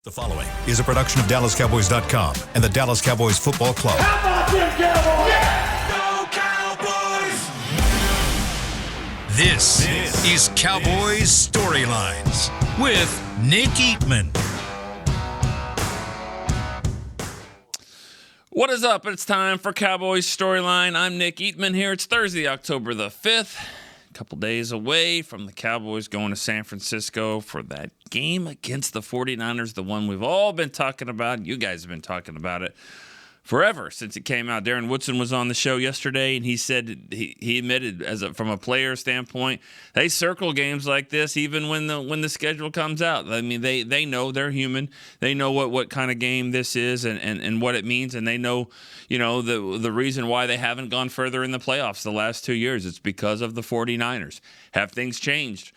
The following is a production of DallasCowboys.com and the Dallas Cowboys Football Club. How about them Cowboys? Yeah! Go Cowboys! This is Cowboys Storylines with Nick Eatman. What is up? It's time for Cowboys Storyline. I'm Nick Eatman here. It's Thursday, October the 5th. A couple days away from the Cowboys going to San Francisco for that game against the 49ers, the one we've all been talking about. You guys have been talking about it forever since it came out. Darren Woodson was on the show yesterday, and he said he admitted, from a player standpoint, they circle games like this even when the schedule comes out. I mean, they know they're human. They know what kind of game this is and what it means, and they know, the reason why they haven't gone further in the playoffs the last 2 years. It's because of the 49ers. Have things changed?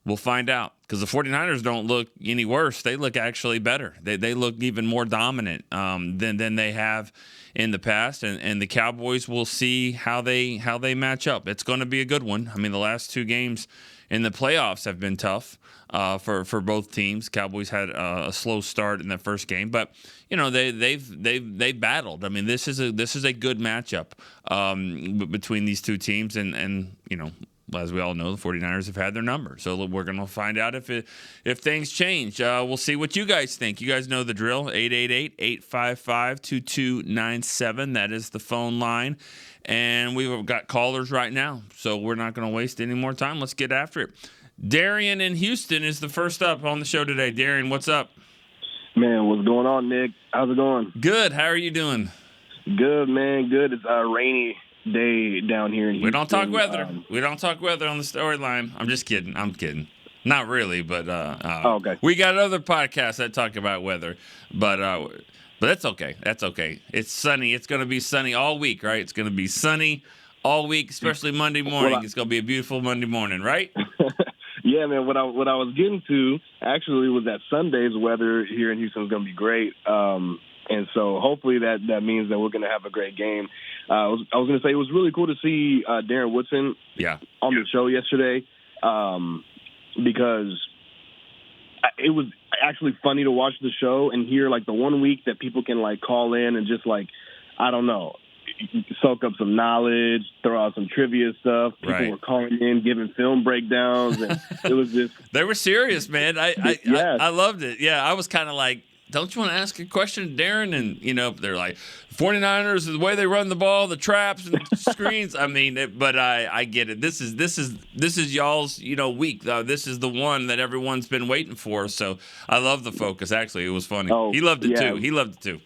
We'll find out, because the 49ers don't look any worse. They look actually better. They look even more dominant than they have in the past, and the Cowboys will see how they match up. It's going to be a good one. I mean, the last two games in the playoffs have been tough for both teams. Cowboys had a slow start in the first game, but they've battled. I mean, this is a good matchup between these two teams, and as we all know, the 49ers have had their number. So we're going to find out if things change. We'll see what you guys think. You guys know the drill, 888-855-2297. That is the phone line. And we've got callers right now, so we're not going to waste any more time. Let's get after it. Darian in Houston is the first up on the show today. Darian, what's up? Man, what's going on, Nick? How's it going? Good. How are you doing? Good, man. Good. It's a rainy day down here in Houston. We don't talk weather. We don't talk weather on the Storyline. I'm just kidding. I'm kidding. Not really, but okay. We got other podcasts that talk about weather, but that's okay. That's okay. It's sunny. It's going to be sunny all week, right? It's going to be sunny all week, especially Monday morning. It's going to be a beautiful Monday morning, right? Yeah, man. What I was getting to actually was that Sunday's weather here in Houston is going to be great. And so hopefully that means that we're going to have a great game. I was going to say it was really cool to see Darren Woodson on the show yesterday because it was actually funny to watch the show and hear, the one week that people can, call in and just, I don't know, soak up some knowledge, throw out some trivia stuff. People were calling in, giving film breakdowns, and it was just – They were serious, man. I loved it. Yeah, I was kind of like, don't you want to ask a question, Darren? And, they're like, 49ers, the way they run the ball, the traps and screens. I mean, but I get it. This is y'all's, week, though. This is the one that everyone's been waiting for. So I love the focus. Actually, it was funny. He loved it, too. He loved it, too.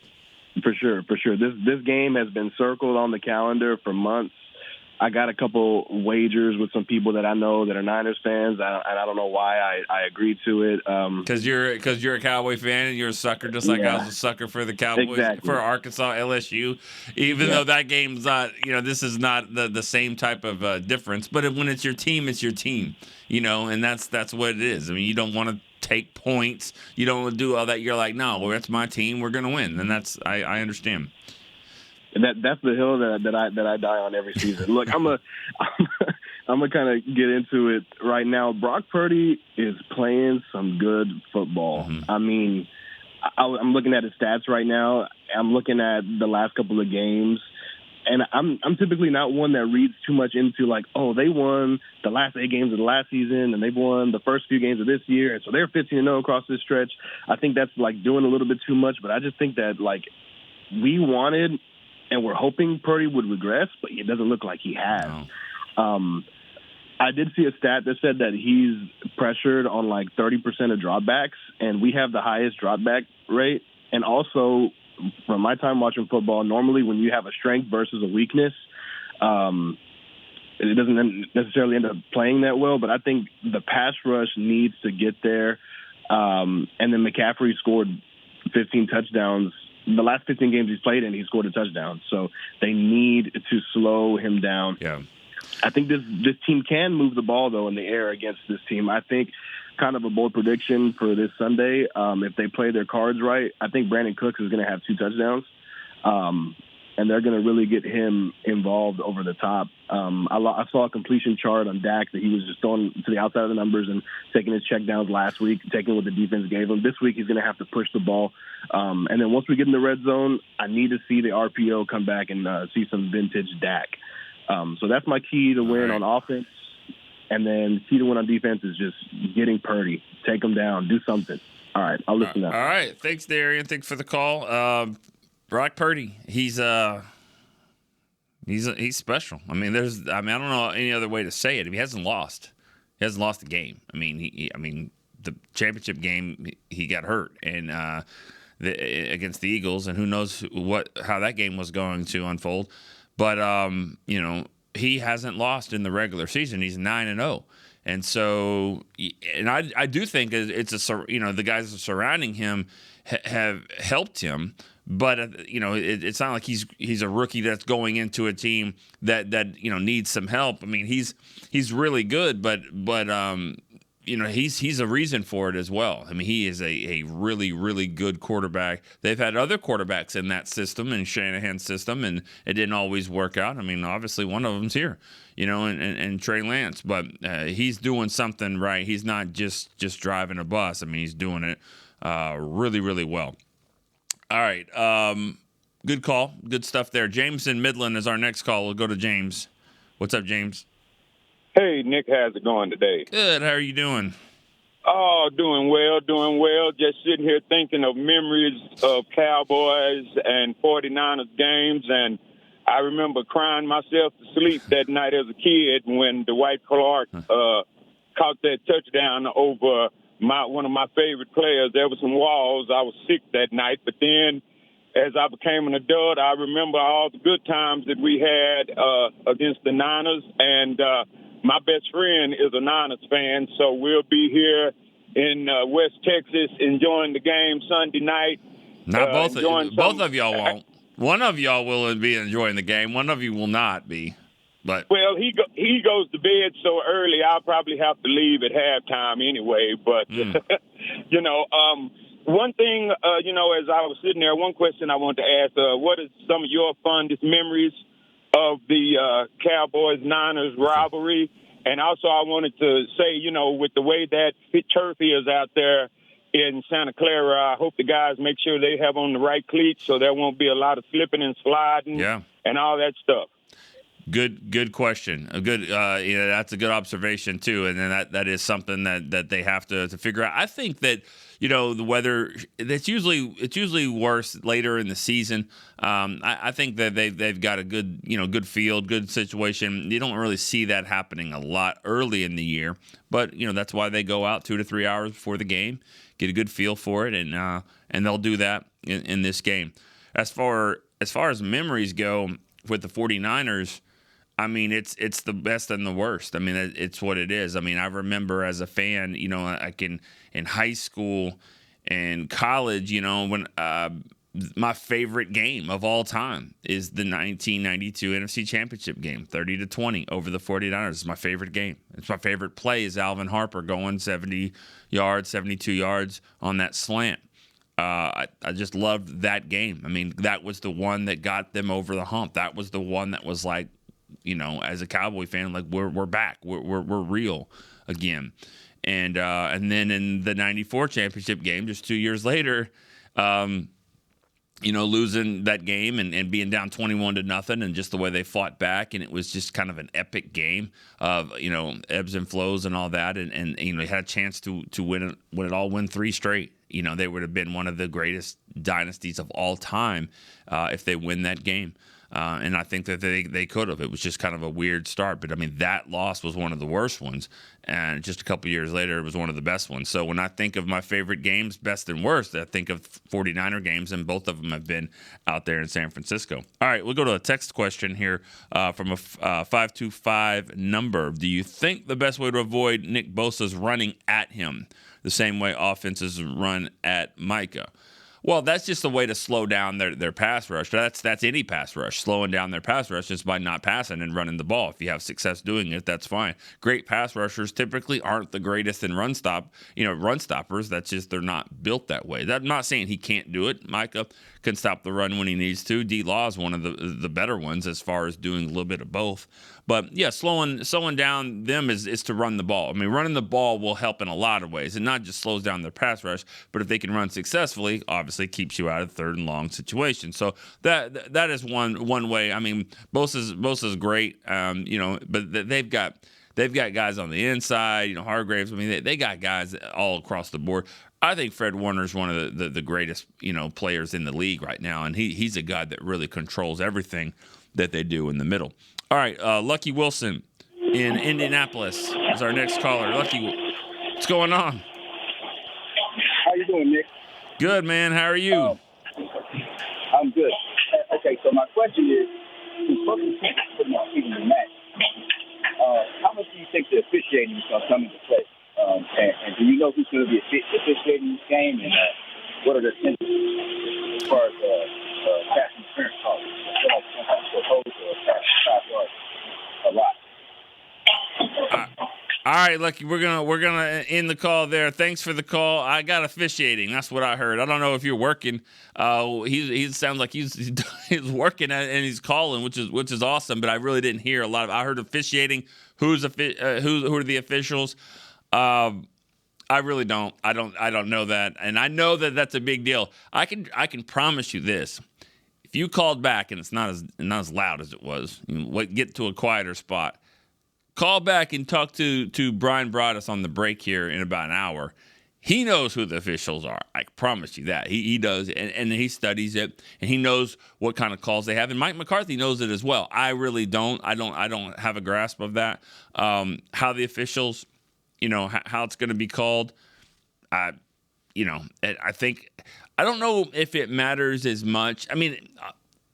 For sure. This game has been circled on the calendar for months. I got a couple wagers with some people that I know that are Niners fans, and I don't know why I agreed to it. Because you're a Cowboy fan and you're a sucker, just like I was a sucker for the Cowboys, for Arkansas, LSU. Even though that game's not, this is not the same type of difference. But when it's your team, it's your team, and that's what it is. I mean, you don't want to take points. You don't want to do all that. You're like, no, well, that's my team. We're going to win, and that's I understand. That's the hill that I die on every season. Look, I'm gonna kind of get into it right now. Brock Purdy is playing some good football. Mm-hmm. I mean, I'm looking at his stats right now. I'm looking at the last couple of games, and I'm typically not one that reads too much into they won the last 8 games of the last season, and they've won the first few games of this year, and so they're 15-0 across this stretch. I think that's doing a little bit too much, but I just think that we wanted. And we're hoping Purdy would regress, but it doesn't look like he has. No. I did see a stat that said that he's pressured on 30% of dropbacks, and we have the highest dropback rate. And also, from my time watching football, normally when you have a strength versus a weakness, it doesn't necessarily end up playing that well. But I think the pass rush needs to get there. And then McCaffrey scored 15 touchdowns. The last 15 games he's played in, he scored a touchdown. So they need to slow him down. Yeah. I think this team can move the ball, though, in the air against this team. I think kind of a bold prediction for this Sunday, if they play their cards right, I think Brandon Cooks is going to have 2 touchdowns. and they're going to really get him involved over the top. I saw a completion chart on Dak that he was just throwing to the outside of the numbers and taking his checkdowns last week, taking what the defense gave him. This week he's going to have to push the ball. And then once we get in the red zone, I need to see the RPO come back and see some vintage Dak. So that's my key to win on offense. And then key to win on defense is just getting Purdy. Take him down. Do something. All right, I'll listen now. All right. Thanks, Darian. Thanks for the call. Brock Purdy, he's special. I mean, I don't know any other way to say it. He hasn't lost. He hasn't lost a game. I mean, the championship game he got hurt and against the Eagles, and who knows how that game was going to unfold. But he hasn't lost in the regular season. He's 9-0. And so, and I do think it's the guys surrounding him have helped him, but it's not like he's a rookie that's going into a team that needs some help. I mean, he's really good, but he's a reason for it as well. I mean, he is a really, really good quarterback. They've had other quarterbacks in that system, in Shanahan's system, and it didn't always work out. I mean, obviously one of them's here, and Trey Lance, but he's doing something right. He's not just driving a bus. I mean, he's doing it really, really well. All right. Good call. Good stuff there. Jameson Midland is our next call. We'll go to James. What's up, James? Hey, Nick, how's it going today? Good. How are you doing? Oh, doing well. Just sitting here thinking of memories of Cowboys and 49ers games, and I remember crying myself to sleep that night as a kid when Dwight Clark caught that touchdown over one of my favorite players, Everson Walls. I was sick that night, but then as I became an adult, I remember all the good times that we had against the Niners, and my best friend is a Niners fan, so we'll be here in West Texas enjoying the game Sunday night. Not both of y'all won't. One of y'all will be enjoying the game. One of you will not be. But he goes to bed so early, I'll probably have to leave at halftime anyway. But one thing, as I was sitting there, one question I wanted to ask: what is some of your fondest memories of the Cowboys-Niners rivalry? And also, I wanted to say, with the way that turf is out there in Santa Clara, I hope the guys make sure they have on the right cleats so there won't be a lot of slipping and sliding and all that stuff. Good question. That's a good observation too, and then that is something that they have to figure out. I think that the weather it's usually worse later in the season. I think that they've got a good field, good situation. You don't really see that happening a lot early in the year, but that's why they go out 2 to 3 hours before the game, get a good feel for it, and they'll do that in this game. As far as memories go with the 49ers. I mean, it's the best and the worst. I mean, it's what it is. I mean, I remember as a fan, like in high school and college, when my favorite game of all time is the 1992 NFC Championship game, 30-20 over the 49ers. It's my favorite game. It's my favorite play is Alvin Harper going 70 yards, 72 yards on that slant. I just loved that game. I mean, that was the one that got them over the hump. That was the one that was like, as a Cowboy fan, like we're back, we're real again, and then in the '94 championship game, just 2 years later, losing that game and being down 21-0, and just the way they fought back, and it was just kind of an epic game of ebbs and flows and all that, and they had a chance to win win 3 straight. They would have been one of the greatest dynasties of all time if they win that game. And I think that they could have. It was just kind of a weird start. But, I mean, that loss was one of the worst ones. And just a couple years later, it was one of the best ones. So when I think of my favorite games, best and worst, I think of 49er games, and both of them have been out there in San Francisco. All right, we'll go to a text question here from a 525 number. Do you think the best way to avoid Nick Bosa's running at him the same way offenses run at Micah? Well, that's just a way to slow down their pass rush. That's any pass rush, slowing down their pass rush just by not passing and running the ball. If you have success doing it, that's fine. Great pass rushers typically aren't the greatest in run stoppers. That's just they're not built that way. I'm not saying he can't do it. Micah can stop the run when he needs to. D-Law is one of the better ones as far as doing a little bit of both. But yeah, slowing down them is to run the ball. I mean, running the ball will help in a lot of ways. It not just slows down their pass rush, but if they can run successfully, obviously keeps you out of third and long situations. So that is one way. I mean, Bosa's great, but they've got guys on the inside. Hargraves. I mean, they got guys all across the board. I think Fred Warner is one of the greatest players in the league right now, and he's a guy that really controls everything that they do in the middle. All right, Lucky Wilson in Indianapolis is our next caller. Lucky, what's going on? How you doing, Nick? Good, man. How are you? I'm good. Okay, so my question is, both of the teams putting on even the match, how much do you think the officiating is going to come into play? And do you know who's going to be officiating this game? And what are the intentions as far as pass interference calls? All right, Lucky, we're gonna end the call there. Thanks for the call. I got officiating. That's what I heard. I don't know if you're working. He sounds like he's working and he's calling, which is awesome. But I really didn't hear a lot of. I heard officiating. Who are the officials? I really don't. I don't know that, and I know that that's a big deal. I can promise you this. If you called back and it's not as loud as it was, get to a quieter spot. Call back and talk to Brian Broaddus on the break here in about an hour. He knows who the officials are. I promise you that. He does, and he studies it, and he knows what kind of calls they have. And Mike McCarthy knows it as well. I really don't. I don't have a grasp of that. How the officials, how it's going to be called. I think I don't know if it matters as much. I mean,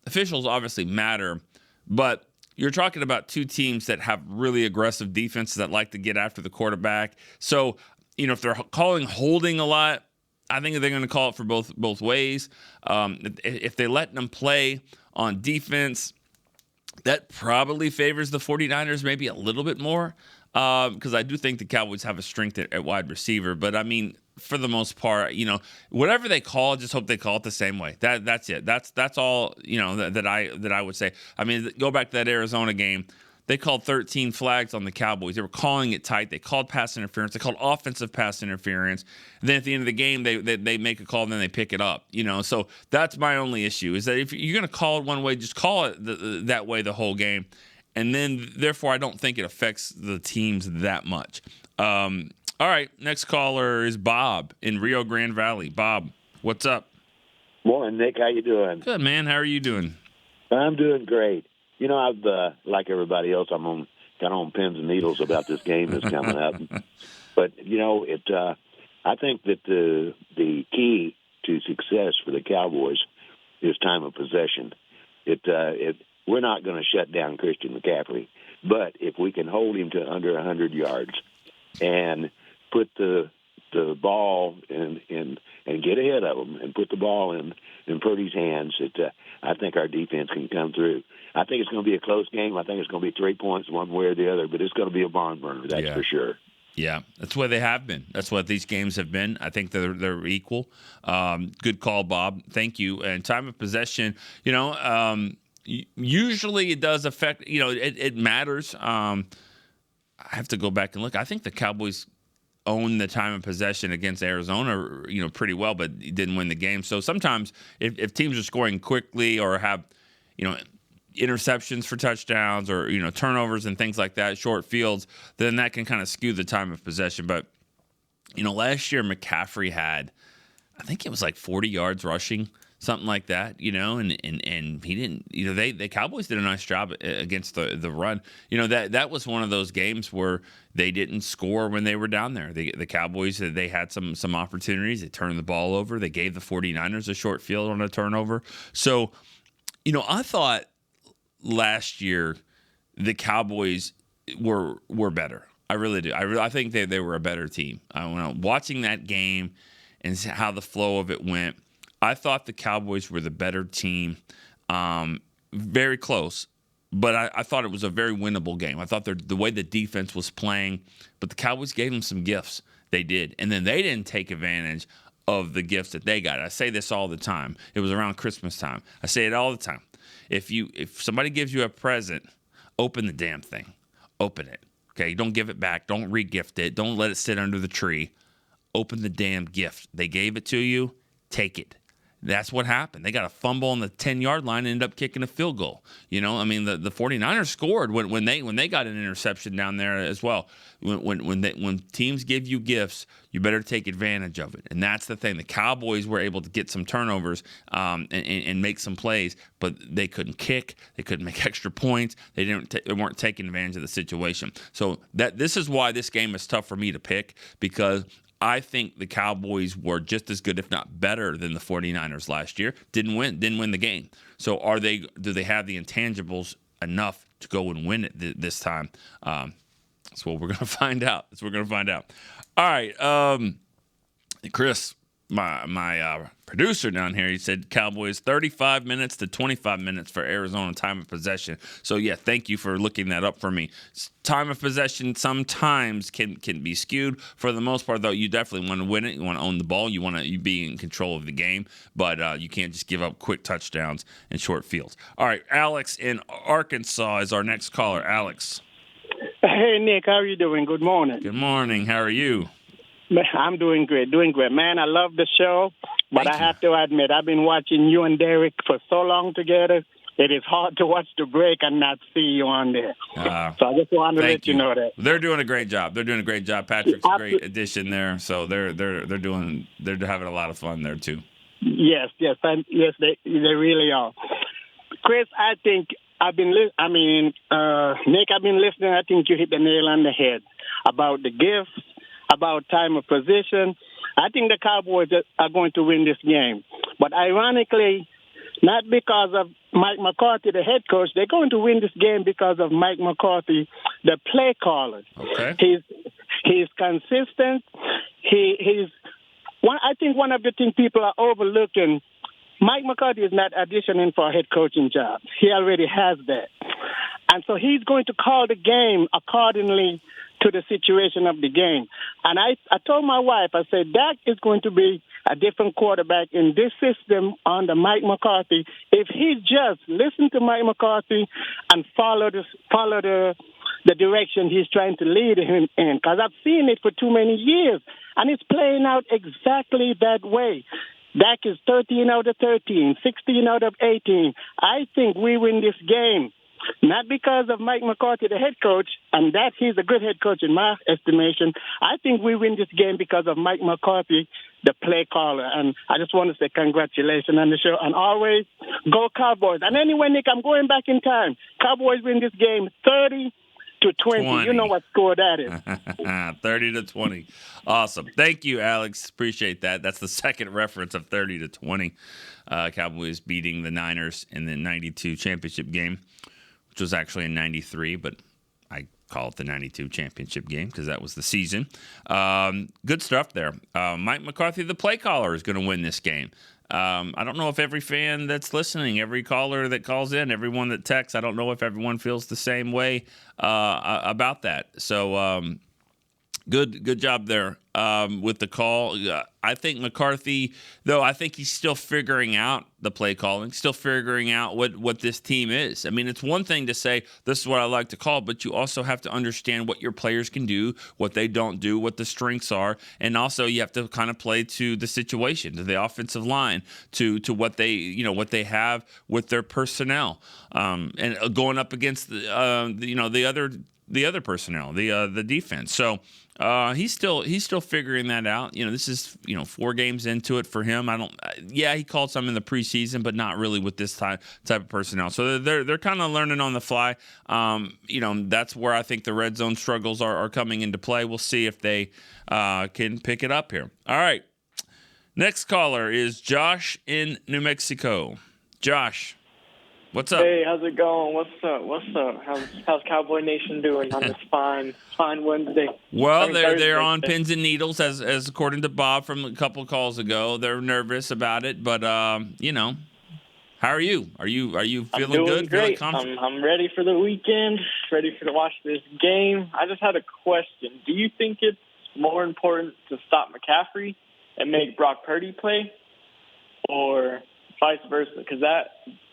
officials obviously matter, but you're talking about two teams that have really aggressive defenses that like to get after the quarterback. So, if they're calling holding a lot, I think they're going to call it for both ways. If they let them play on defense, that probably favors the 49ers maybe a little bit more because I do think the Cowboys have a strength at wide receiver. But, I mean, for the most part, whatever they call, just hope they call it the same way. That's it. That's all, that I would say. I mean, go back to that Arizona game. They called 13 flags on the Cowboys. They were calling it tight. They called pass interference. They called offensive pass interference. And then at the end of the game, they make a call and then they pick it up. So that's my only issue is that if you're going to call it one way, just call it that way the whole game. And then, therefore, I don't think it affects the teams that much. All right, next caller is Bob in Rio Grande Valley. Bob, what's up? Morning, Nick. How you doing? Good, man. How are you doing? I'm doing great. I've like everybody else, I'm kind of on pins and needles about this game that's coming up. But I think that the key to success for the Cowboys is time of possession. We're not going to shut down Christian McCaffrey, but if we can hold him to under 100 yards and put the ball in and get ahead of him and put the ball in Purdy's hands, I think our defense can come through. I think it's going to be a close game. I think it's going to be 3 points one way or the other, but it's going to be a barn burner, that's for sure. Yeah, that's what they have been. That's what these games have been. I think they're equal. Good call, Bob. Thank you. And time of possession, usually it does affect, it matters. I have to go back and look. I think the Cowboys own the time of possession against Arizona, pretty well, but didn't win the game. So sometimes if teams are scoring quickly or have, interceptions for touchdowns or, turnovers and things like that, short fields, then that can kind of skew the time of possession. But, last year McCaffrey had, I think it was like 40 yards rushing, something like that, and he didn't, the Cowboys did a nice job against the run. That was one of those games where they didn't score when they were down there. The Cowboys, they had some opportunities. They turned the ball over. They gave the 49ers a short field on a turnover. So, I thought last year the Cowboys were better. I really do. I think they were a better team. Watching that game and how the flow of it went, I thought the Cowboys were the better team, very close. But I thought it was a very winnable game. I thought the way the defense was playing, but the Cowboys gave them some gifts. They did. And then they didn't take advantage of the gifts that they got. I say this all the time. It was around Christmas time. I say it all the time. If somebody gives you a present, open the damn thing. Open it. Okay? Don't give it back. Don't re-gift it. Don't let it sit under the tree. Open the damn gift. They gave it to you. Take it. That's what happened. They got a fumble on the 10-yard line and ended up kicking a field goal. The 49ers scored when they got an interception down there as well. When teams give you gifts, you better take advantage of it. And that's the thing. The Cowboys were able to get some turnovers and make some plays, but they couldn't kick. They couldn't make extra points. They weren't taking advantage of the situation. So this is why this game is tough for me to pick, because I think the Cowboys were just as good, if not better, than the 49ers last year. Didn't win the game. So do they have the intangibles enough to go and win it this time? That's what we're going to find out. All right, Chris, my producer down here, he said Cowboys 35 minutes to 25 minutes for Arizona time of possession. So, yeah, thank you for looking that up for me. Time of possession sometimes can be skewed. For the most part, though, you definitely want to win it. You want to own the ball. You want to be in control of the game. But you can't just give up quick touchdowns and short fields. All right, Alex in Arkansas is our next caller. Alex. Hey, Nick, how are you doing? Good morning. Good morning. How are you? I'm doing great. Man, I love the show, but I have to admit, I've been watching you and Derek for so long together. It is hard to watch the break and not see you on there. So I just wanted to let you know that. They're doing a great job. Patrick's a great addition there. So they're having a lot of fun there too. Yes, they really are. Chris, I think Nick, I've been listening. I think you hit the nail on the head about the gifts, about time of position. I think the Cowboys are going to win this game. But ironically, not because of Mike McCarthy, the head coach. They're going to win this game because of Mike McCarthy, the play caller. Okay. He's consistent. I think one of the things people are overlooking, Mike McCarthy is not auditioning for a head coaching job. He already has that. And so he's going to call the game accordingly to the situation of the game. And I told my wife, I said, Dak is going to be a different quarterback in this system under Mike McCarthy if he just listen to Mike McCarthy and follow the direction he's trying to lead him in. Because I've seen it for too many years, and it's playing out exactly that way. Dak is 13 out of 13, 16 out of 18. I think we win this game. Not because of Mike McCarthy, the head coach, and that he's a good head coach in my estimation. I think we win this game because of Mike McCarthy, the play caller. And I just want to say congratulations on the show. And always go Cowboys. And anyway, Nick, I'm going back in time. Cowboys win this game 30-20. You know what score that is. 30-20. Awesome. Thank you, Alex. Appreciate that. That's the second reference of 30-20. Cowboys beating the Niners in the 92 championship game, which was actually in 93, but I call it the 92 championship game because that was the season. Good stuff there. Mike McCarthy, the play caller, is going to win this game. I don't know if every fan that's listening, every caller that calls in, everyone that texts, I don't know if everyone feels the same way about that. So good job there with the call. I think McCarthy, though, I think he's still figuring out the play calling, still figuring out what this team is. I mean, it's one thing to say, this is what I like to call, but you also have to understand what your players can do, what they don't do, what the strengths are, and also you have to kind of play to the situation, to the offensive line, to what they have with their personnel, and going up against the other personnel, the defense. So he's still figuring that out. This is 4 games into it for him. He called some in the preseason, but not really with this type of personnel. So they're kind of learning on the fly. That's where I think the red zone struggles are coming into play. We'll see if they can pick it up here. All right. Next caller is Josh in New Mexico. Josh. What's up? Hey, how's it going? What's up? How's Cowboy Nation doing on this fine Wednesday? Well, they're on pins and needles, as according to Bob from a couple of calls ago. They're nervous about it, but how are you? Are you feeling good? Great. Feeling I'm ready for the weekend. Ready to watch this game. I just had a question. Do you think it's more important to stop McCaffrey and make Brock Purdy play, or vice versa? Because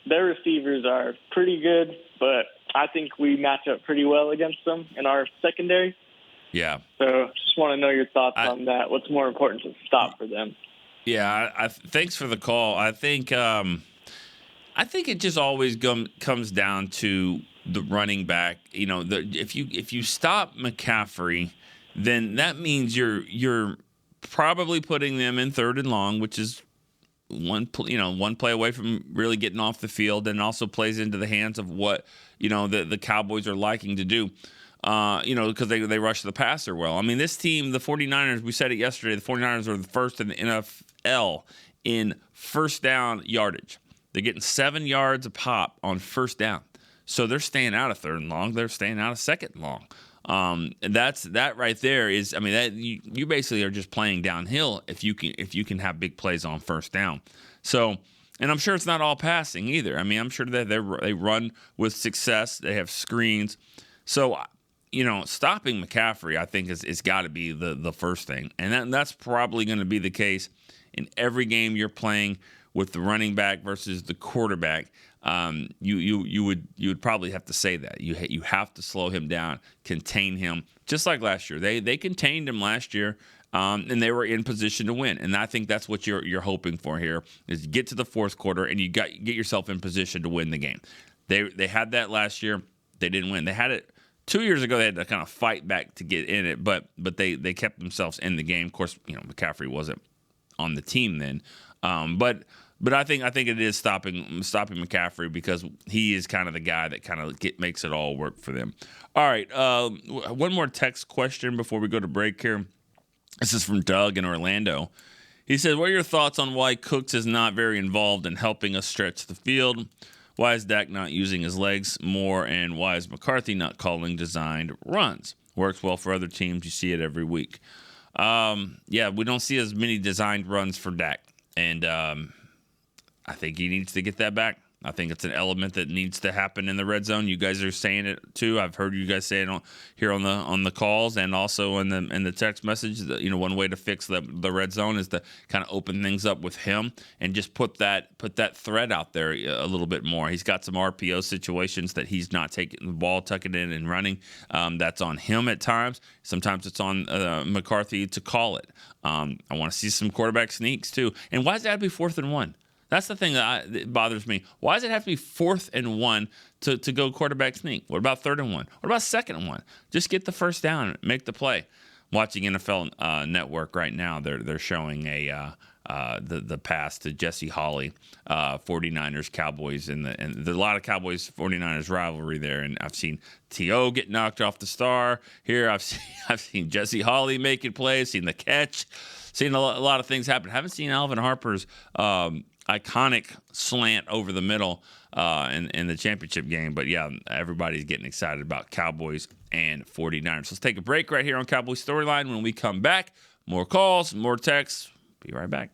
their receivers are pretty good, but I think we match up pretty well against them in our secondary. Yeah. So just want to know your thoughts on that. What's more important to stop for them? Yeah. Thanks for the call. I think it just always comes down to the running back. You know, if you stop McCaffrey, then that means you're probably putting them in 3rd and long, which is one play away from really getting off the field, and also plays into the hands of what the Cowboys are liking to do. Because they rush the passer well. I mean, this team, the 49ers, we said it yesterday, the 49ers are the first in the NFL in first down yardage. They're getting 7 yards a pop on first down. So they're staying out of 3rd and long. They're staying out of 2nd and long. And that right there is, I mean, that you basically are just playing downhill if you can have big plays on first down. So, and I'm sure it's not all passing either. I mean, I'm sure that they run with success. They have screens. So, stopping McCaffrey, I think is got to be the first thing, and that's probably going to be the case in every game you're playing with the running back versus the quarterback. You would probably have to say that you have to slow him down, contain him, just like last year. They contained him last year, and they were in position to win. And I think that's what you're hoping for here is get to the 4th quarter and you get yourself in position to win the game. They had that last year. They didn't win. They had it 2 years ago. They had to kind of fight back to get in it, but they kept themselves in the game. Of course, McCaffrey wasn't on the team then, But I think it is stopping McCaffrey, because he is kind of the guy that kind of makes it all work for them. All right, one more text question before we go to break here. This is from Doug in Orlando. He says, what are your thoughts on why Cooks is not very involved in helping us stretch the field? Why is Dak not using his legs more, and why is McCarthy not calling designed runs? Works well for other teams. You see it every week. We don't see as many designed runs for Dak, and I think he needs to get that back. I think it's an element that needs to happen in the red zone. You guys are saying it too. I've heard you guys say it here on the calls and also in the text message. One way to fix the red zone is to kind of open things up with him and just put that threat out there a little bit more. He's got some RPO situations that he's not taking the ball, tucking it in and running. That's on him at times. Sometimes it's on McCarthy to call it. I want to see some quarterback sneaks too. And why does that have to be 4th and 1? That's the thing that bothers me. Why does it have to be 4th and 1 to go quarterback sneak? What about 3rd and 1? What about 2nd and 1? Just get the first down, make the play. Watching NFL Network right now, they're showing the pass to Jesse Holley, 49ers Cowboys, and there's a lot of Cowboys 49ers rivalry there. And I've seen T.O. get knocked off the star here. I've seen Jesse Holley making plays, seen the catch, seen a lot of things happen. Haven't seen Alvin Harper's iconic slant over the middle in the championship game. But, yeah, everybody's getting excited about Cowboys and 49ers. Let's take a break right here on Cowboys Storyline. When we come back, more calls, more texts. Be right back.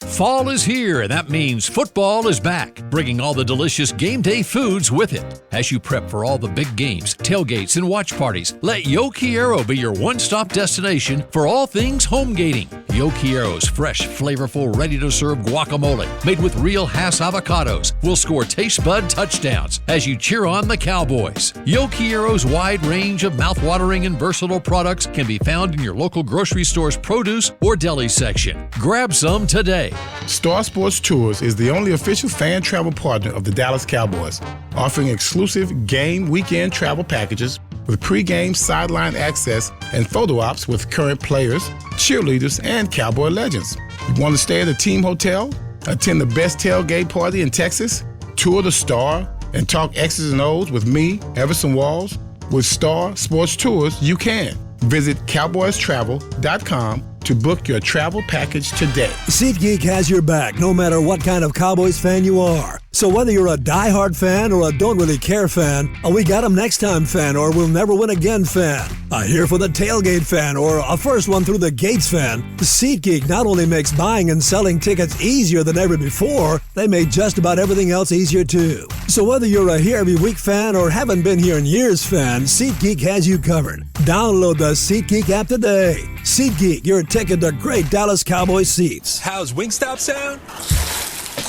Fall is here, and that means football is back, bringing all the delicious game day foods with it. As you prep for all the big games, tailgates, and watch parties, let Yo Quiero be your one-stop destination for all things home gating. Yo Quiero's fresh, flavorful, ready-to-serve guacamole made with real Hass avocados will score taste bud touchdowns as you cheer on the Cowboys. Yo Quiero's wide range of mouthwatering and versatile products can be found in your local grocery store's produce or deli section. Grab some today. Star Sports Tours is the only official fan travel partner of the Dallas Cowboys, offering exclusive game weekend travel packages with pre-game sideline access and photo ops with current players, cheerleaders, and Cowboy legends. You want to stay at a team hotel, attend the best tailgate party in Texas, tour the Star, and talk X's and O's with me, Everson Walls? With Star Sports Tours, you can. Visit cowboystravel.com to book your travel package today. SeatGeek has your back no matter what kind of Cowboys fan you are. So whether you're a diehard fan or a don't really care fan, a we got 'em next time fan or we'll never win again fan, a here for the tailgate fan or a first one through the gates fan, SeatGeek not only makes buying and selling tickets easier than ever before, they made just about everything else easier too. So whether you're a here every week fan or haven't been here in years fan, SeatGeek has you covered. Download the SeatGeek app today. SeatGeek, your ticket to great Dallas Cowboys seats. How's Wingstop sound?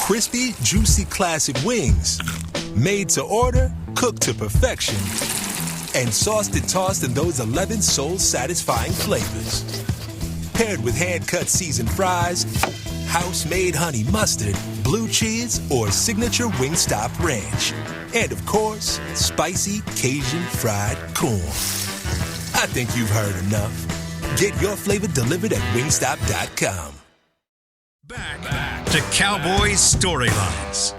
Crispy, juicy, classic wings. Made to order, cooked to perfection. And sauced and tossed in those 11 soul-satisfying flavors. Paired with hand-cut seasoned fries, house-made honey mustard, blue cheese, or signature Wingstop ranch. And, of course, spicy Cajun fried corn. I think you've heard enough. Get your flavor delivered at wingstop.com. Back to Cowboys Storylines.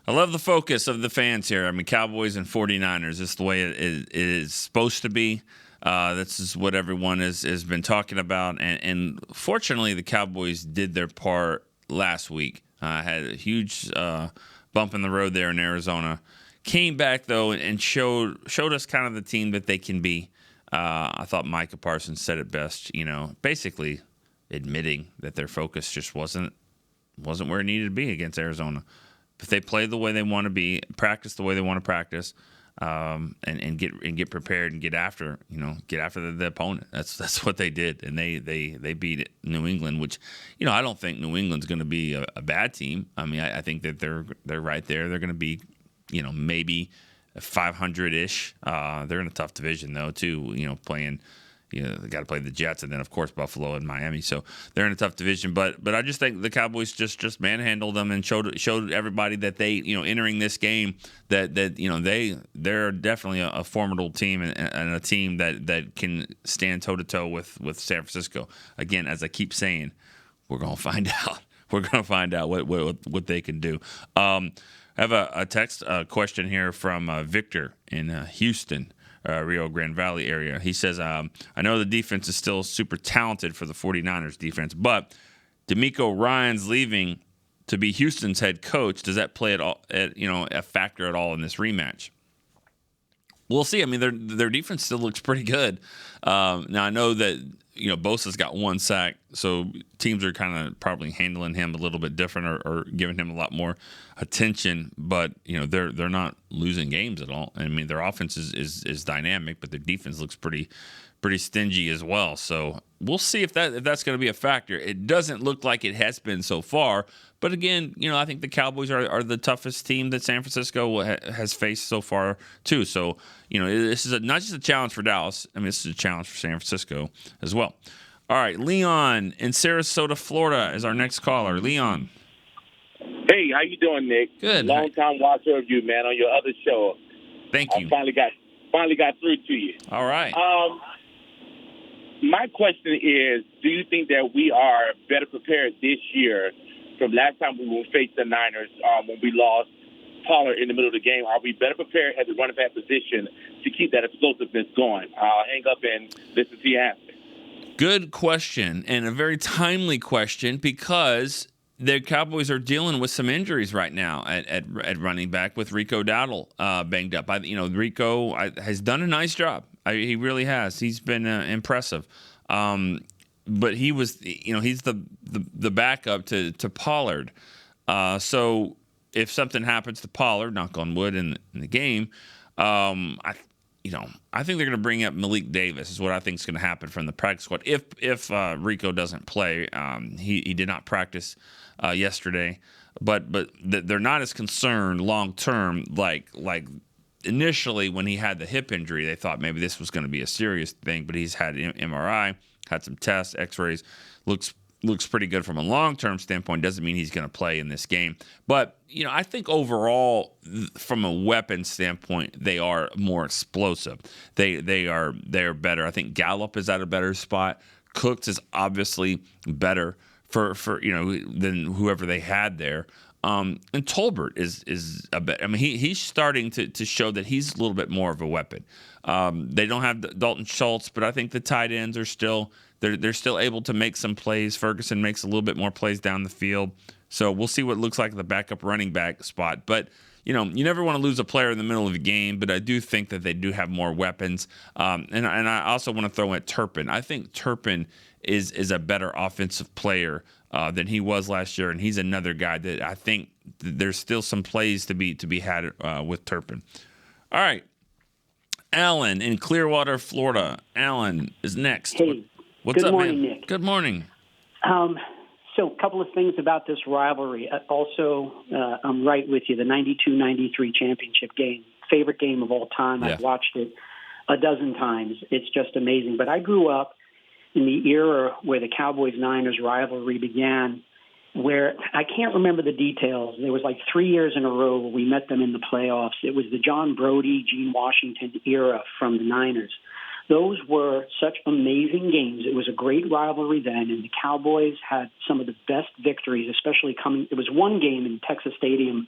I love the focus of the fans here. I mean, Cowboys and 49ers. This is the way it is supposed to be. This is what everyone has been talking about. And fortunately, the Cowboys did their part last week. Had a huge bump in the road there in Arizona. Came back, though, and showed us kind of the team that they can be. I thought Micah Parsons said it best, basically admitting that their focus just wasn't where it needed to be against Arizona. If they play the way they want to be, practice the way they want to practice, and get prepared and get after the opponent. That's what they did, and they beat New England, which I don't think New England's going to be a bad team. I mean, I think that they're right there. They're going to be maybe 500-ish. They're in a tough division though too. Playing. They got to play the Jets and then of course Buffalo and Miami. So they're in a tough division. But I just think the Cowboys just manhandled them and showed everybody that they entering this game that they're definitely a formidable team and a team that can stand toe to toe with San Francisco. Again, as I keep saying, we're gonna find out. We're gonna find out what they can do. I have a text question here from Victor in Houston, Rio Grande Valley area. He says, I know the defense is still super talented for the 49ers defense, but DeMeco Ryans leaving to be Houston's head coach, does that play a factor at all in this rematch? We'll see. I mean, their defense still looks pretty good. Now, I know that Bosa's got one sack, so teams are kind of probably handling him a little bit different or giving him a lot more attention. But they're not losing games at all. I mean, their offense is dynamic, but their defense looks pretty stingy as well. So we'll see if that's going to be a factor. It doesn't look like it has been so far. But again, I think the Cowboys are the toughest team that San Francisco has faced so far too. So this is not just a challenge for Dallas. I mean, this is a challenge for San Francisco as well. All right, Leon in Sarasota, Florida is our next caller. Leon. Hey, how you doing, Nick? Good. Long time watcher of you, man, on your other show. Thank you. I finally got through to you. All right. My question is, do you think that we are better prepared this year from last time we faced the Niners when we lost Pollard in the middle of the game? Are we better prepared at the running back position to keep that explosiveness going? I'll hang up and listen to your answer. Good question, and a very timely question because the Cowboys are dealing with some injuries right now at running back with Rico Dowdle banged up. Rico has done a nice job. He really has. He's been impressive. But he was, he's the backup to Pollard. So if something happens to Pollard, knock on wood, in the game, I think they're going to bring up Malik Davis. Is what I think is going to happen from the practice squad if Rico doesn't play. He did not practice yesterday, but they're not as concerned long term like initially when he had the hip injury. They thought maybe this was going to be a serious thing, but he's had MRI. Had some tests, X-rays, looks pretty good from a long-term standpoint. Doesn't mean he's going to play in this game. But, I think overall, from a weapon standpoint, they are more explosive. They are better. I think Gallup is at a better spot. Cooks is obviously better for than whoever they had there. And Tolbert is a bit. I mean, he's starting to show that he's a little bit more of a weapon. They don't have Dalton Schultz, but I think the tight ends are still they're still able to make some plays. Ferguson makes a little bit more plays down the field. So we'll see what it looks like at the backup running back spot. But you never want to lose a player in the middle of a game, but I do think that they do have more weapons. And I also want to throw in Turpin. I think Turpin is a better offensive player than he was last year, and he's another guy that I think there's still some plays to be had with Turpin. All right, Alan in Clearwater, Florida. Alan is next. Hey, what's good up, morning, man? Nick. Good morning. So a couple of things about this rivalry. Also, I'm right with you. The 92-93 championship game, favorite game of all time. Yeah. I've watched it a dozen times. It's just amazing. But I grew up in the era where the Cowboys-Niners rivalry began, where I can't remember the details. There was like 3 years in a row where we met them in the playoffs. It was the John Brodie, Gene Washington era from the Niners. Those were such amazing games. It was a great rivalry then, and the Cowboys had some of the best victories, especially coming. It was one game in Texas Stadium,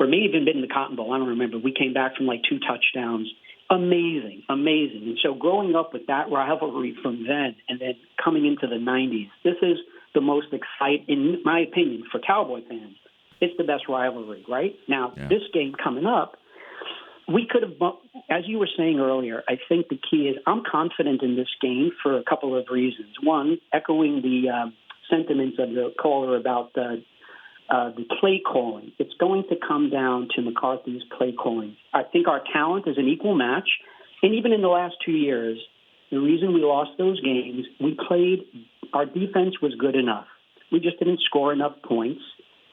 or it may have even been in the Cotton Bowl. I don't remember. We came back from like 2 touchdowns. Amazing. And so growing up with that rivalry from then and then coming into the 90s, this is the most exciting, in my opinion, for Cowboy fans. It's the best rivalry, right? Now, This game coming up, we could have, as you were saying earlier, I think the key is I'm confident in this game for a couple of reasons. One, echoing the sentiments of the caller about the play calling. It's going to come down to McCarthy's play calling. I think our talent is an equal match. And even in the last 2 years, the reason we lost those games, our defense was good enough. We just didn't score enough points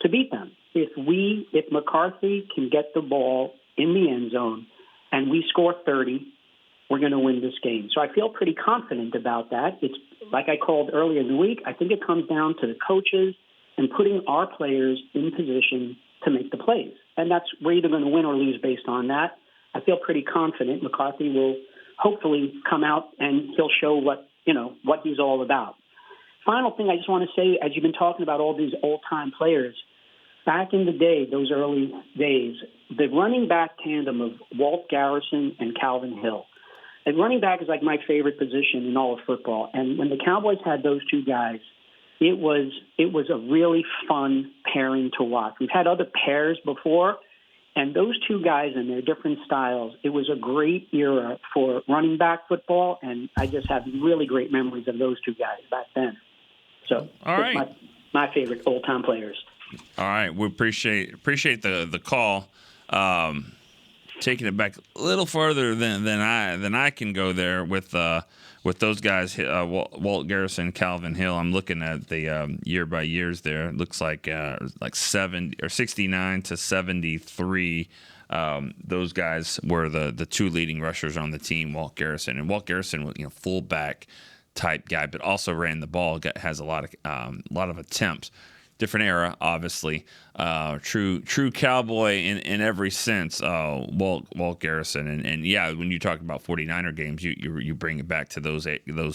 to beat them. If McCarthy can get the ball in the end zone and we score 30, we're going to win this game. So I feel pretty confident about that. It's like I called earlier in the week. I think it comes down to the coaches and putting our players in position to make the plays. And we're either going to win or lose based on that. I feel pretty confident McCarthy will hopefully come out and he'll show what he's all about. Final thing I just want to say, as you've been talking about all these old-time players, back in the day, those early days, the running back tandem of Walt Garrison and Calvin Hill. And running back is like my favorite position in all of football. And when the Cowboys had those two guys, it was a really fun pairing to watch. We've had other pairs before, and those two guys and their different styles, it was a great era for running back football, and I just have really great memories of those two guys back then. So all right. My favorite old-time players. All right, we appreciate the call. Taking it back a little further than I can go there with those guys, Walt Garrison, Calvin Hill. I'm looking at the year by years there. It looks like 70 or 69 to 73. Those guys were the two leading rushers on the team. Walt Garrison was fullback type guy, but also ran the ball. Has a lot of attempts. Different era, obviously. True cowboy in every sense. Walt Garrison, and yeah, when you talk about 49er games, you bring it back to those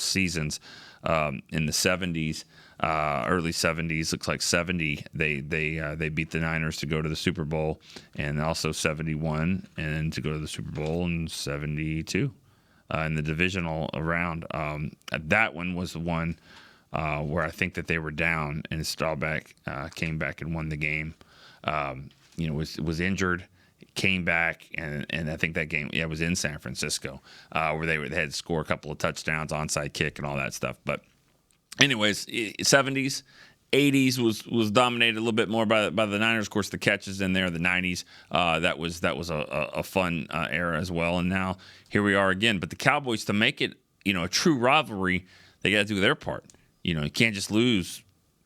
seasons in the 70s, early 70s. Looks like 70. They beat the Niners to go to the Super Bowl, and also 71, and to go to the Super Bowl in 72 in the divisional round. That one was the one. Where I think that they were down, and Staubach came back and won the game. Was injured, came back, and I think that game was in San Francisco, where they had to score a couple of touchdowns, onside kick, and all that stuff. But anyways, 70s, 80s was dominated a little bit more by the Niners. Of course, the catches in there. The 90s, that was a fun era as well. And now here we are again. But the Cowboys, to make it a true rivalry, they got to do their part. You can't just lose.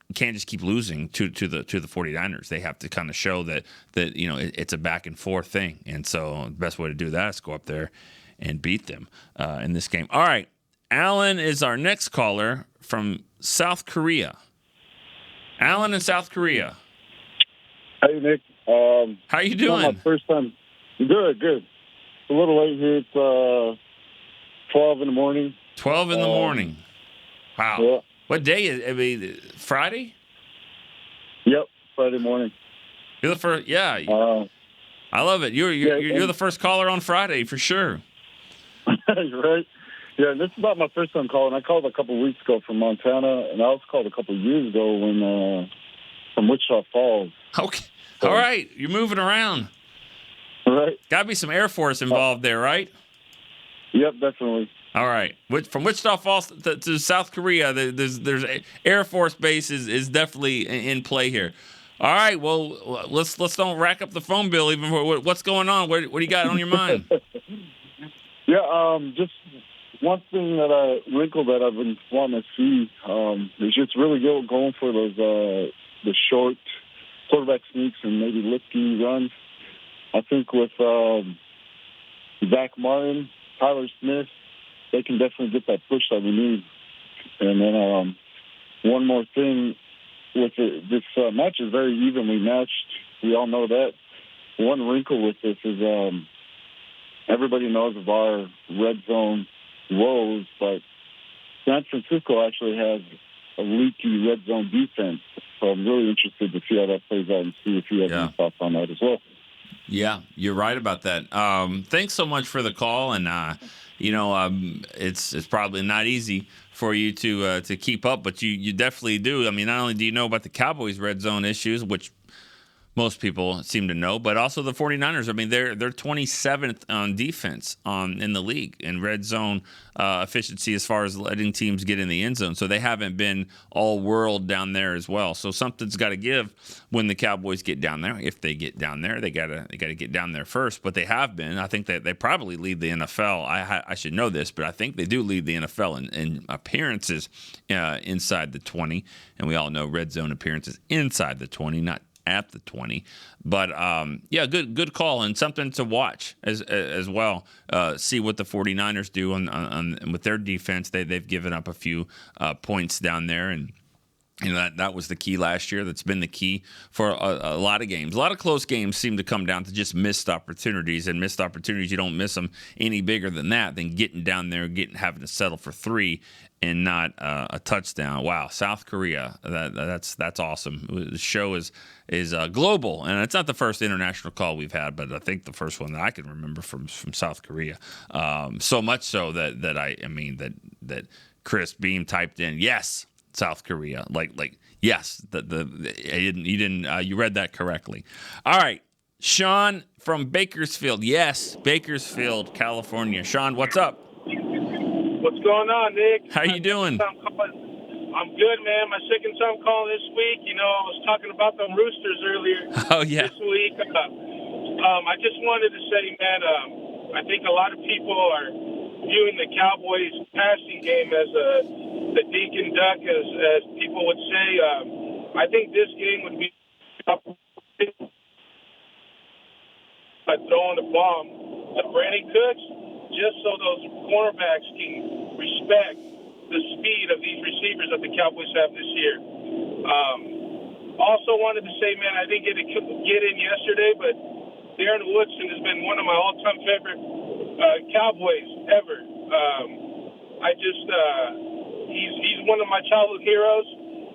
You can't just keep losing to the 49ers. They have to kind of show that it's a back and forth thing. And so the best way to do that is go up there and beat them in this game. All right, Alan is our next caller from South Korea. Alan in South Korea. Hey Nick. How you doing? My first time. Good. It's a little late here. It's 12 in the morning. 12 in the morning. Wow. Yeah. What day is it? Friday? Yep, Friday morning. You're the first. Yeah. I love it. You're the first caller on Friday for sure. Right. Yeah, this is not my first time calling. I called a couple of weeks ago from Montana, and I also called a couple of years ago when from Wichita Falls. Okay. All right. You're moving around. Right. Got to be some Air Force involved there, right? Yep, definitely. All right. From Wichita Falls to South Korea, there's Air Force Base is definitely in play here. All right. Well, let's don't rack up the phone bill even. What's going on? What do you got on your mind? Yeah, just one thing wrinkle that I've been wanting to see is just really going for those the short quarterback sneaks and maybe lifty runs. I think with Zach Martin, Tyler Smith, they can definitely get that push that we need. And then one more thing, with this match is very evenly matched. We all know that. One wrinkle with this is everybody knows of our red zone woes, but San Francisco actually has a leaky red zone defense. So I'm really interested to see how that plays out and see if you have any thoughts on that as well. Yeah, you're right about that. Thanks so much for the call, and it's probably not easy for you to keep up, but you definitely do. I mean, not only do you know about the Cowboys' red zone issues, which most people seem to know, but also the 49ers. I mean, they're 27th on defense in the league in red zone efficiency as far as letting teams get in the end zone. So they haven't been all world down there as well. So something's got to give when the Cowboys get down there. If they get down there, they gotta get down there first. But they have been. I think that they probably lead the NFL. I should know this, but I think they do lead the NFL in appearances inside the 20. And we all know red zone appearances inside the 20, not at the 20. But good call, and something to watch as well. See what the 49ers do on with their defense. They've given up a few points down there, and that was the key last year. That's been the key for a lot of games. A lot of close games seem to come down to just missed opportunities, and missed opportunities, you don't miss them any bigger than that, than getting down there, having to settle for 3 and not a touchdown. Wow, South Korea, that's awesome. The show is global, and it's not the first international call we've had, but I think the first one that I can remember from South Korea. So much so that Chris Beam typed in yes, South Korea, like yes. You read that correctly. All right, Sean from Bakersfield. Yes, Bakersfield, California. Sean, what's up? What's going on, Nick? How you doing? I'm good, man. My second time calling this week. I was talking about them Roosters earlier. Oh, yeah. This week. I just wanted to say, man, I think a lot of people are viewing the Cowboys passing game as the dink and duck, as people would say. I think this game would be throwing the bomb to Brandon Cooks, just so those cornerbacks can respect the speed of these receivers that the Cowboys have this year. Also wanted to say, man, I didn't get in yesterday, but Darren Woodson has been one of my all-time favorite Cowboys ever. He's one of my childhood heroes,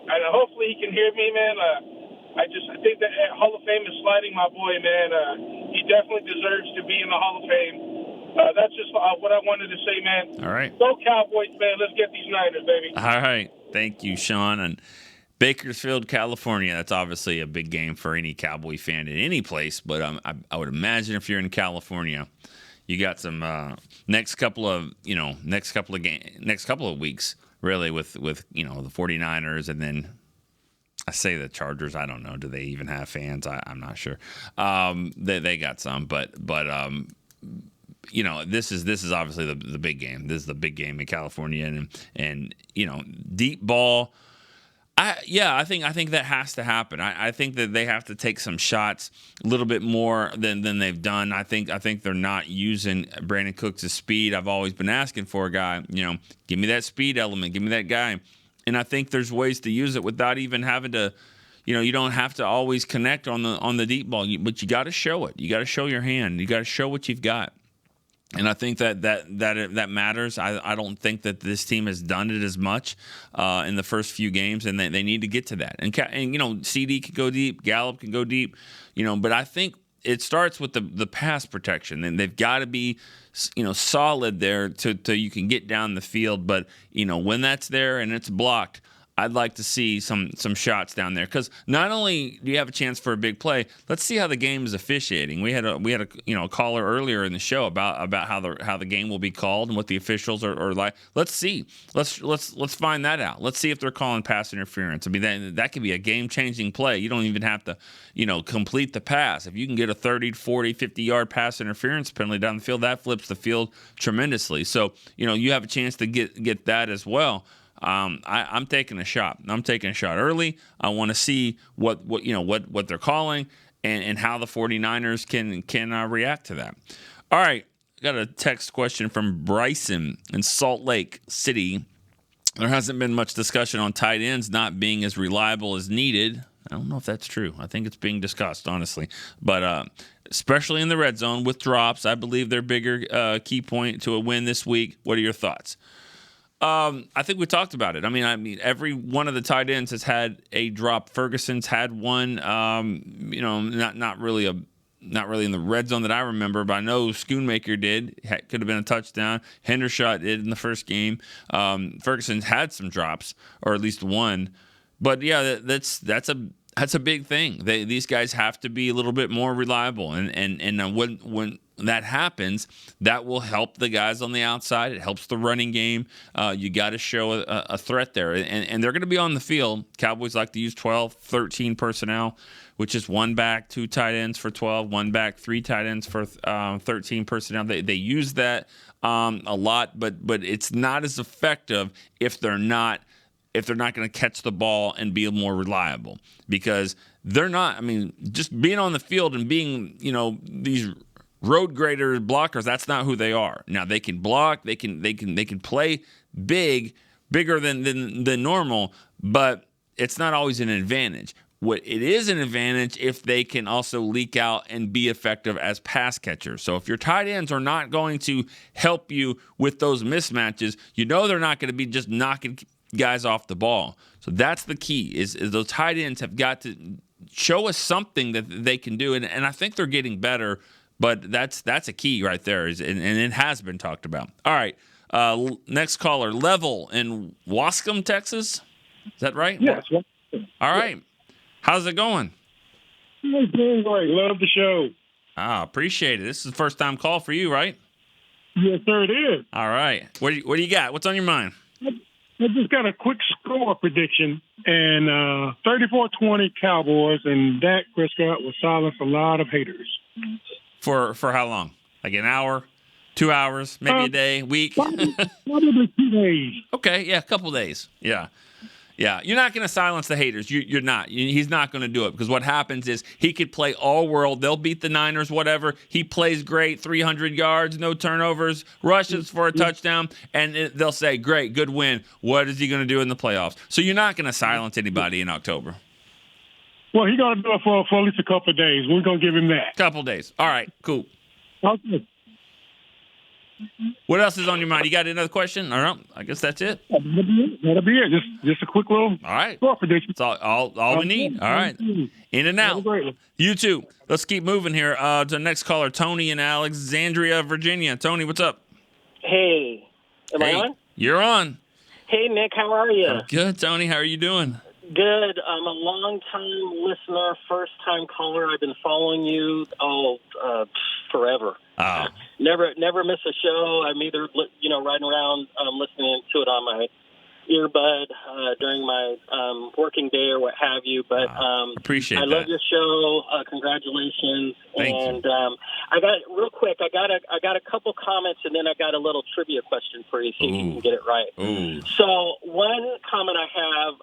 and hopefully he can hear me, man. I think that Hall of Fame is sliding my boy, man. He definitely deserves to be in the Hall of Fame. That's just what I wanted to say, man. All right. Go Cowboys, man. Let's get these Niners, baby. All right. Thank you, Sean. And Bakersfield, California, that's obviously a big game for any Cowboy fan in any place. But I would imagine if you're in California, you got some next couple of weeks, really, with the 49ers, and then I say the Chargers. I don't know. Do they even have fans? I'm not sure. They got some, but this is obviously the big game. This is the big game in California, and deep ball. I think that has to happen. I think that they have to take some shots a little bit more than they've done. I think they're not using Brandon Cooks' speed. I've always been asking for a guy. Give me that speed element. Give me that guy. And I think there's ways to use it without even having to. You don't have to always connect on the deep ball, but you got to show it. You got to show your hand. You got to show what you've got. And I think that matters. I don't think that this team has done it as much in the first few games, and they need to get to that. And CD can go deep, Gallup can go deep, but I think it starts with the pass protection, and they've got to be solid there to you can get down the field. But when that's there and it's blocked, I'd like to see some shots down there, because not only do you have a chance for a big play, let's see how the game is officiating. We had a caller earlier in the show about how the game will be called and what the officials are like. Let's see. Let's find that out. Let's see if they're calling pass interference. I mean, that could be a game-changing play. You don't even have to complete the pass. If you can get a 30, 40, 50-yard pass interference penalty down the field, that flips the field tremendously. So you have a chance to get that as well. I'm taking a shot. I'm taking a shot early. I want to see what they're calling and how the 49ers can react to that. All right, got a text question from Bryson in Salt Lake City. There hasn't been much discussion on tight ends not being as reliable as needed. I don't know if that's true. I think it's being discussed, honestly. But especially in the red zone with drops, I believe they're bigger key point to a win this week. What are your thoughts? I think we talked about it. I mean, every one of the tight ends has had a drop. Ferguson's had one. Not really in the red zone that I remember, but I know Schoonmaker did. Could have been a touchdown. Hendershot did in the first game. Ferguson's had some drops, or at least one. But yeah, that's a big thing. These guys have to be a little bit more reliable, and when that happens, that will help the guys on the outside. It helps the running game. You got to show a threat there. And they're going to be on the field. Cowboys like to use 12, 13 personnel, which is one back, 2 tight ends for 12, one back, 3 tight ends for 13 personnel. They use that a lot, but it's not as effective if they're not going to catch the ball and be more reliable, because they're not. I mean, just being on the field and being, these road grader blockers, that's not who they are. Now they can block, they can play bigger than normal, but it's not always an advantage. What it is an advantage if they can also leak out and be effective as pass catchers. So if your tight ends are not going to help you with those mismatches, they're not going to be just knocking guys off the ball. So that's the key, is those tight ends have got to show us something that they can do, and I think they're getting better. But that's a key right there, and it has been talked about. All right, next caller, Level in Wascom, Texas. Is that right? Yes. All right. How's it going? It's doing great. Love the show. Appreciate it. This is the first time call for you, right? Yes, sir, it is. All right. What do you got? What's on your mind? I just got a quick score prediction, and 34-20 Cowboys, and Dak Prescott will silence a lot of haters. For how long? Like an hour, 2 hours, maybe a day, week? Probably 2 days. Okay, yeah, a couple days. Yeah. You're not going to silence the haters. You're not. He's not going to do it, because what happens is he could play all world. They'll beat the Niners, whatever. He plays great, 300 yards, no turnovers, rushes for a touchdown, and they'll say, great, good win. What is he going to do in the playoffs? So you're not going to silence anybody in October. Well, he's going to do it for at least a couple of days. We're going to give him that. Couple of days. All right, cool. Okay. What else is on your mind? You got another question? All right, I guess that's it. That'll be it. Just a quick little score prediction. That's all we need. All right. In and out. You too. Let's keep moving here. To the next caller, Tony in Alexandria, Virginia. Tony, what's up? Hey. Am I on? You're on. Hey, Nick. How are you? I'm good, Tony. How are you doing? Good. I'm a long-time listener, first-time caller. I've been following you forever. Oh. Never miss a show. I'm either riding around listening to it on my earbud during my working day or what have you. But appreciate I love your show. Congratulations. Thank you. I got real quick. I got a couple comments, and then I got a little trivia question for you, see if you can get it right. Ooh. So one comment I have,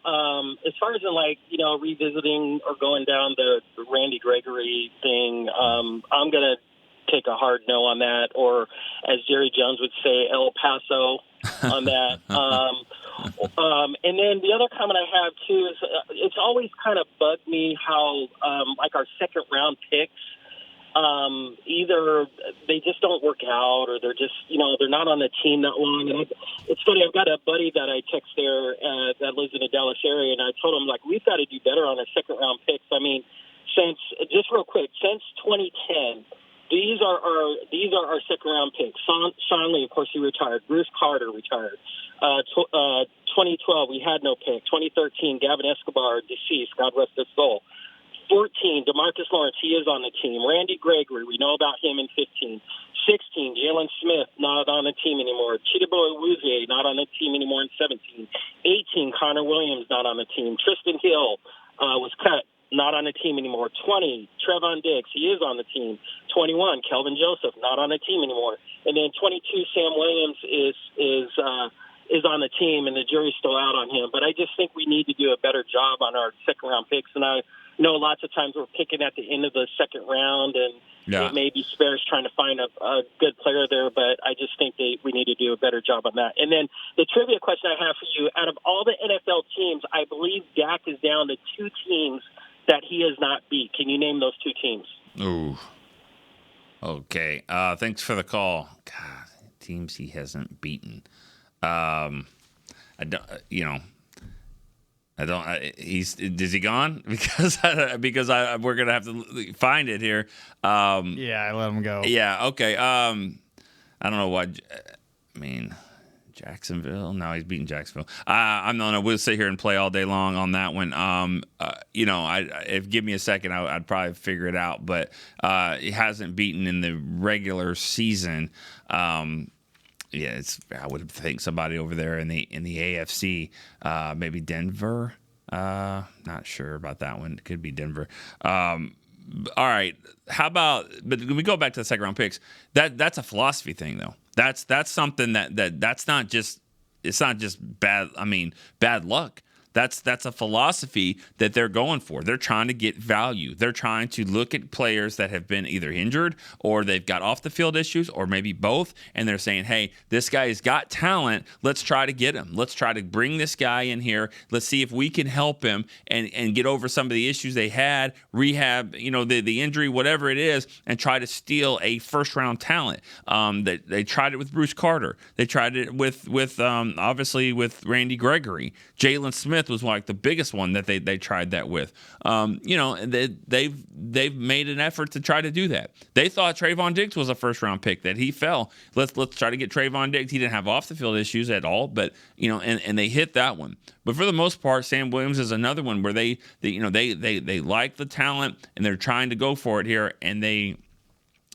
as far as in revisiting or going down the Randy Gregory thing, I'm gonna take a hard no on that, or as Jerry Jones would say, El Paso on that. And then the other comment I have too is it's always kind of bugged me how our second round picks either they just don't work out, or they're just, they're not on the team that long. And it's funny, I've got a buddy that I text there that lives in the Dallas area, and I told him, like, we've got to do better on our second-round picks. I mean, since 2010, these are our second-round picks. Sean Lee, of course, he retired. Bruce Carter retired. 2012, we had no pick. 2013, Gavin Escobar, deceased, God rest his soul. 14, DeMarcus Lawrence, he is on the team. Randy Gregory, we know about him in 15. 16, Jalen Smith, not on the team anymore. Chidobe Awuzie, not on the team anymore in 17. 18, Connor Williams, not on the team. Tristan Hill was cut, not on the team anymore. 20, Trevon Diggs, he is on the team. 21, Kelvin Joseph, not on the team anymore. And then 22, Sam Williams is on the team, and the jury's still out on him. But I just think we need to do a better job on our second-round picks. And I know lots of times we're picking at the end of the second round, and it may be spares trying to find a good player there, but I just think we need to do a better job on that. And then the trivia question I have for you, out of all the NFL teams, I believe Dak is down to 2 teams that he has not beat. Can you name those 2 teams? Ooh. Okay. Thanks for the call. God, teams he hasn't beaten. Is he gone? Because we're gonna have to find it here. I let him go. Yeah. Okay. I don't know why. I mean, Jacksonville. No, he's beating Jacksonville. We'll sit here and play all day long on that one. If give me a second, I'd probably figure it out. But he hasn't beaten in the regular season. I would think somebody over there in the AFC, maybe Denver. Not sure about that one. It could be Denver. All right. How about? But when we go back to the second round picks, that's a philosophy thing, though. That's something that's not just. It's not just bad. I mean, bad luck. That's a philosophy that they're going for. They're trying to get value. They're trying to look at players that have been either injured or they've got off the field issues or maybe both, and they're saying, hey, this guy's got talent. Let's try to get him. Let's try to bring this guy in here. Let's see if we can help him and get over some of the issues they had, rehab, the injury, whatever it is, and try to steal a first-round talent. They tried it with Bruce Carter. They tried it with obviously with Randy Gregory. Jalen Smith was like the biggest one that they tried that with. They've made an effort to try to do that. They thought Trayvon Diggs was a first-round pick, that he fell. Let's try to get Trayvon Diggs. He didn't have off-the-field issues at all, but and they hit that one. But for the most part, Sam Williams is another one where they like the talent and they're trying to go for it here, and they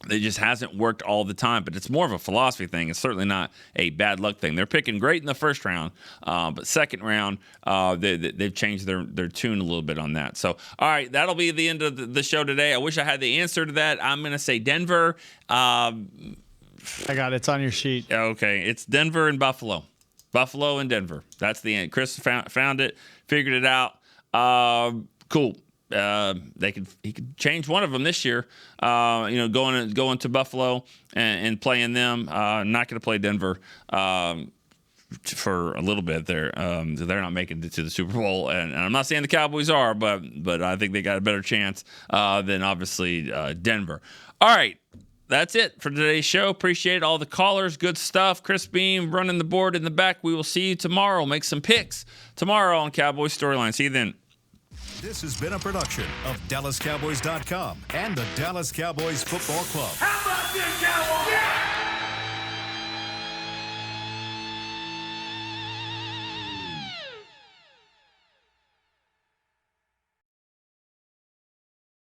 just hasn't worked all the time. But it's more of a philosophy thing. It's certainly not a bad luck thing. They're picking great in the first round, but second round, they've changed their tune a little bit on that. So, all right, that'll be the end of the show today. I wish I had the answer to that. I'm going to say Denver. I got it. It's on your sheet. Okay, it's Denver and Buffalo. Buffalo and Denver. That's the end. Chris found it, figured it out. Cool. He could change one of them this year. Going to Buffalo and playing them. Not going to play Denver for a little bit. They're not making it to the Super Bowl, and I'm not saying the Cowboys are, but I think they got a better chance than obviously Denver. All right. That's it for today's show. Appreciate all the callers. Good stuff. Chris Beam running the board in the back. We will see you tomorrow. Make some picks tomorrow on Cowboys Storyline. See you then. This has been a production of DallasCowboys.com and the Dallas Cowboys Football Club. How about this, Cowboys?